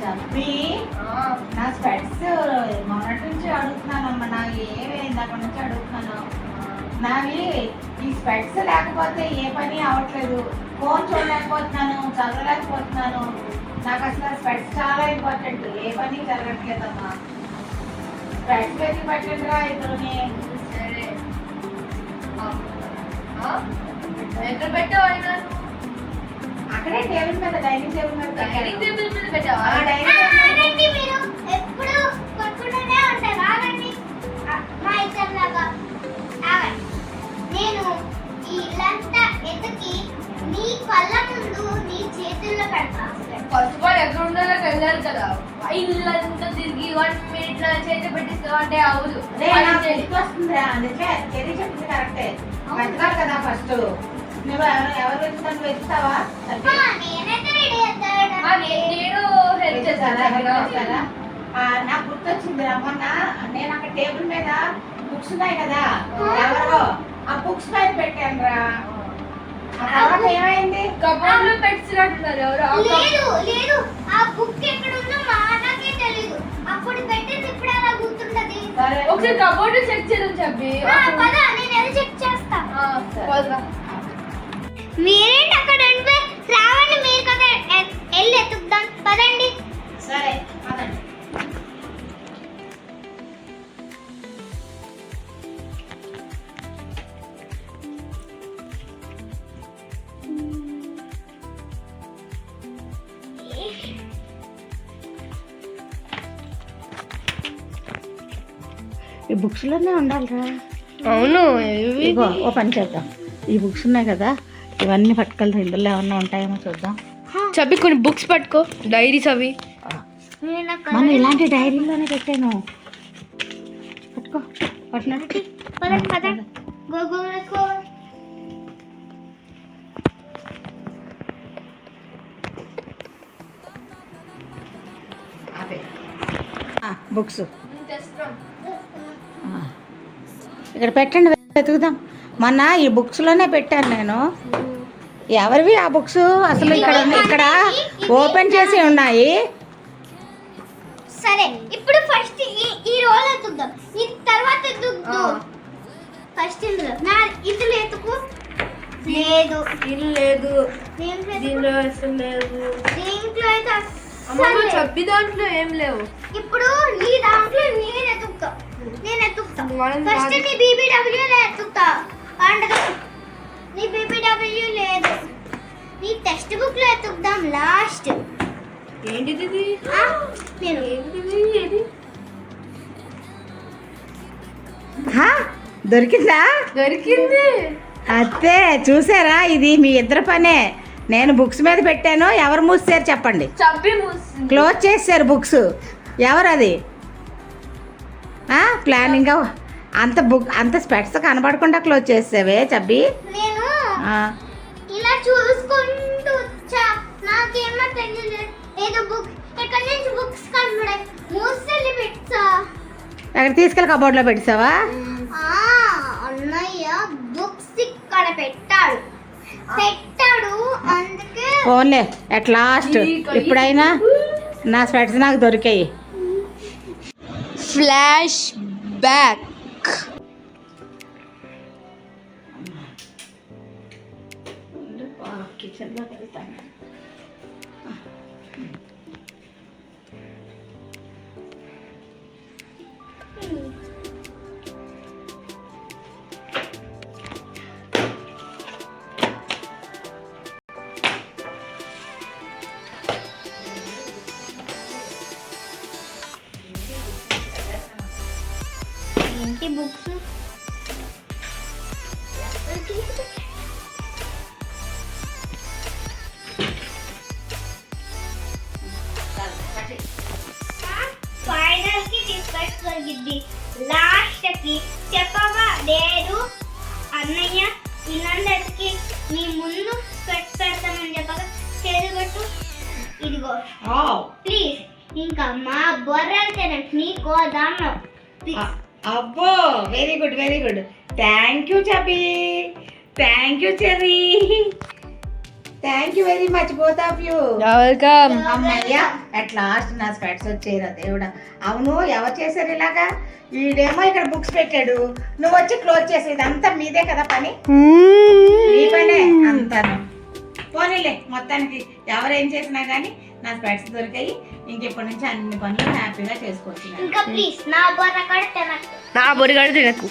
చెప్పి నా స్పెట్స్ మొన్నటి నుంచి అడుగుతున్నానమ్మా. నావి ఏమైంది అక్కడి నుంచి అడుగుతున్నాను. నావి ఈ స్పెట్స్ లేకపోతే ఏ పని అవ్వట్లేదు. ఫోన్ చూడలేకపోతున్నాను, చదవలేకపోతున్నాను. నాకు అసలు స్పెట్స్ చాలా ఇంపార్టెంట్. ఏ పని జరగట్లేదమ్మా. స్పెట్స్ పెట్టి పెట్టండిరా ఇద్దరుని. సరే ఎక్కడ పెట్టావు? అక్కడే టేబుల్ మీద, డైనింగ్ టేబుల్ మీద డైనింగ్ టేబుల్ మీద పెట్టావా? మీరు ఎప్పుడు కొట్టుకుంటూనే ఉంటారు. ఆగండి, మా ఇద్దరిలాగా ఆగండి. నేను ఈ ఇల్లంతా ఎతికి నీ కళ్ళ ముందు నీ చేతుల్లో పెడతా. ఫస్ట్ ఆఫ్ ఆల్ ఎక్కడ ఉండాలో వెళ్ళారు కదా. ఇల్లంతా తిరిగి 1 minute లో చేతి పెట్టిస్తావు అంటే అవును. వస్తుందిరా. అందుకే చెరి చెప్పింది కరెక్టే. వెతకాలి కదా ఫస్ట్. నువ్వు ఎవరు వెళ్తాను వెళ్తావా? నేనైతే రెడీ నేను హెల్ప్ చేస్తాను. నాకు గుర్తొచ్చిందిరా, మొన్న నేను అక్కడ టేబుల్ మీద బుక్స్ ఉన్నాయి కదా, ఎవరో ఆ బుక్స్ పైన పెట్టాను రా. ఏమైంది? కబోర్డ్ లో పెట్టినట్టున్నారు ఎవరు. లేదు లేదు, ఆ బుక్ ఎక్కడ ఉందో నాకే తెలీదు. అప్పుడు పెట్టింది ఇప్పుడు అలా గుర్తుంటది. ఒకసారి కబోర్డ్ చెక్ చేద్దాం చెప్పి. పద, నేను వెళ్ళి చెక్ చేస్తా. మీరేంటి అక్కడ ఉంటే రావండి, మీరు కదా వెళ్ళి ఎత్తుకుదాం. పదండి. సరే పదండి. ఈ బుక్స్లోనే ఉండాలిరా. అవును. ఇగో ఓ పని చేద్దాం. ఈ బుక్స్ ఉన్నాయి కదా, ఇవన్నీ పట్టుకెళ్తాం. ఇందులో ఏమన్నా ఉంటాయేమో చూద్దాం. చెప్పి కొన్ని బుక్స్ పట్టుకో, డైరీస్ అవి. మనం ఇలాంటి డైరీలోనే పెట్టాను. పట్టుకో, పట్టినట్టు. బుక్స్ ఇక్కడ పెట్టండి, వెతుకుదాం. మొన్న ఈ బుక్స్లోనే పెట్టాను నేను. ఎవరివి ఆ బుక్స్? అసలు ఇక్కడ ఓపెన్ చేసి ఉన్నాయి. సరే, ఇప్పుడు ఫస్ట్ ఈ రోల్ ఎత్తుద్దాం, ఈ తర్వాత ఎత్తుద్దాం. ఫస్ట్ ఇందులో ఇందులో ఎత్తుకు. లేదు, ఇల్లు లేదు దీంట్లో దీనిలో అసలు లేదు. దీంట్లో అయితే చెప్పి దాంట్లో ఏం లేవు. ఇప్పుడు నీ దాంట్లో నేను ఎత్తుకుతా. ఫస్ట్ నీ BBW ఎత్తుకుతా. నీ BBW లేదు, నీ టెక్స్ట్ బుక్ లో ఎత్తుకుదాం లాస్ట్. ఏంటిది? నేను దొరికిందా? దొరికింది. అదే చూసారా, ఇది మీ ఇద్దరు పనే. నేను బుక్స్ మీద పెట్టాను, ఎవరు మూసారు చెప్పండి. చప్పి క్లోజ్ చేశారు బుక్స్. ఎవరు అది? ప్లానింగ్ అంత స్పెట్స్ కనబడకుండా క్లోజ్ చేసావే చబ్బి. నేను ఇలా చూసుకుంటూ వచ్చా, నాకేమో తెలియలేదు. ఏదో బుక్ ఎక్కడి నుంచి బుక్స్ కనబడాయి, మూసలి పెట్టా. అక్కడ తీసుకెళ్ళి కబోర్డ్లో పెట్టావా? అన్నయ్య బుక్స్ ఇక్కడ పెట్టాడు. అందుకే ఓన్లే అట్ లాస్ట్ ఇప్పుడైనా నా స్పెట్స్ నాకు దొరికాయి. Flash back. కిచెన్లోకి వెళ్తాను. ఏంటి బుక్స్? ఫైనల్ కి డిస్కస్ జరిగింది. లాస్ట్ కి చెప్పవా? లేదు అన్నయ్య ఇల్లందరికి మీ ముందు పెడతామని చెప్పగా చేరుగట్టు. ఇదిగో ప్లీజ్, ఇంకా మా బొర్రలు తినట్టు నీకో దాన్నో. అబ్బో, very good very good. Thank you Chabi, thank you Cherry. Thank you very much both of you. Welcome. అమ్మయ్యా అట్ లాస్ట్ నా స్పెట్స్ వచ్చేరా దేవుడా. అవును ఎవరు చేశారు ఇలాగా? ఈడేమో ఇక్కడ బుక్స్ పెట్టాడు, నువ్వు వచ్చి క్లోజ్ చేసేది అంతా మీదే కదా పని. ఈ పనే అంతాను. పోనీలే మొత్తానికి ఎవరేం చేసినా కానీ నా స్పెట్స్ దొరికాయి. ఇంకెప్పటి నుంచి అన్ని పనులు హ్యాపీగా చేసుకోవచ్చు. ఇంకా ప్లీజ్ నా బొర్ర కూడా తినకు. నా బొరిగాడు తినకు.